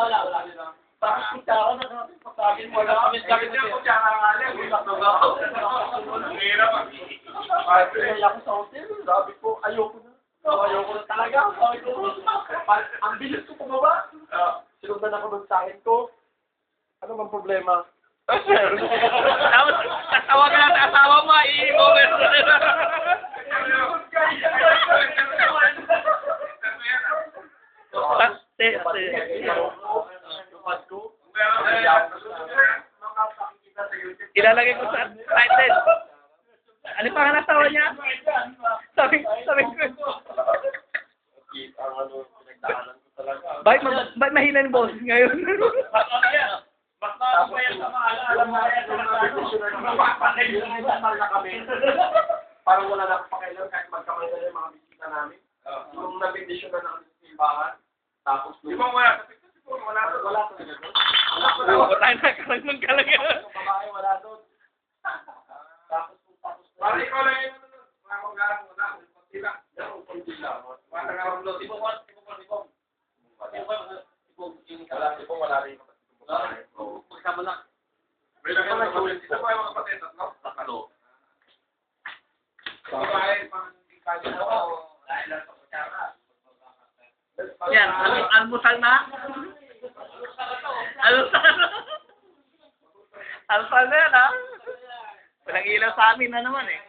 Wala. Tapos kutsara na natin pagkain mo. Wala kami na kutsara nga lang. Hirap ang kaya ako sa hotel. Sabi ko, ayoko na. Ayoko na talaga. Sabi ko, ang bilis ko pumaba. Sinundan ako ng sakin ko. Ano bang problema? Tapos, kasawag na sa asawa mo, i-over mo na. Ilalagay ko sa title. Ano pa nga nasawa niya? Sabi ko. Bakit mahina yung boss ngayon? Parang wala na pakailan kahit magkamay na yung mga bisita namin. Nung nabindisyon na ng simbahan, tapos di ba wala talaga doon? Wala na, karang kalaga. Babae wala doon. Tapos parang ikaw lang yung mga maglarang mo na, konti lang. Konti lang. Wala nga ang lot. Wala rin yung babae. Magsama lang. May nagkakasulit. Ito pa yung mga patitas, no? Tatlo. Babae, pang hindi kanya ako. Dahil lang sa kutsara. Yan, almusal na? Almusal na yan, ha? Walang ilaw sa amin na naman, eh.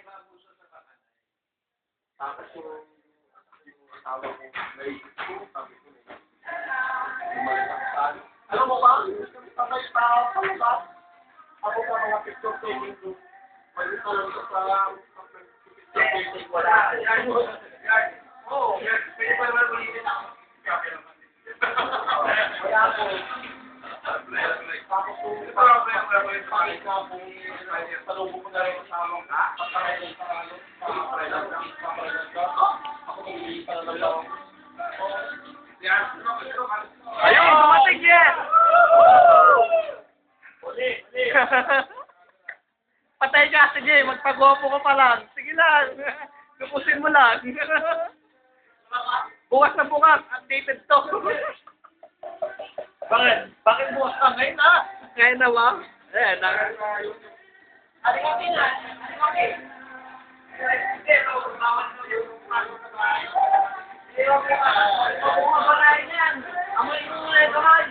Tapos yung asawa ko, naisip ko, sabi ko, alam mo ba? Sabay pa ba? Ako sa mga picture taking group. Pwede ko lang sa picture taking wala. Oo, pwede pa naman ulitin ako. Wala ako. Tapos kung pangit na ako, salubog ko na rin sa among patay sa paparelan ka. Ako hindi pa naman ako. Ayun, dumating yan! Uli. Patay ka, sige, magpagwapo ka pa lang. Sige lang, lupusin mo lang. Bukas na bukas, updated to. Bakit bukas ka ngayon na? Ngayon na ba? Ayan, Alingapin na. Hindi, bawal mo yung pasok sa bahay. Hindi, okay pa. Kung mabarayin yan, amoy mo muna yung kamay.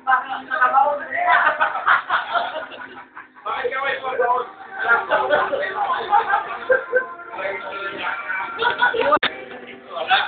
Bakit nakabaon na yan? Bakit ka may pagbaon? Wala.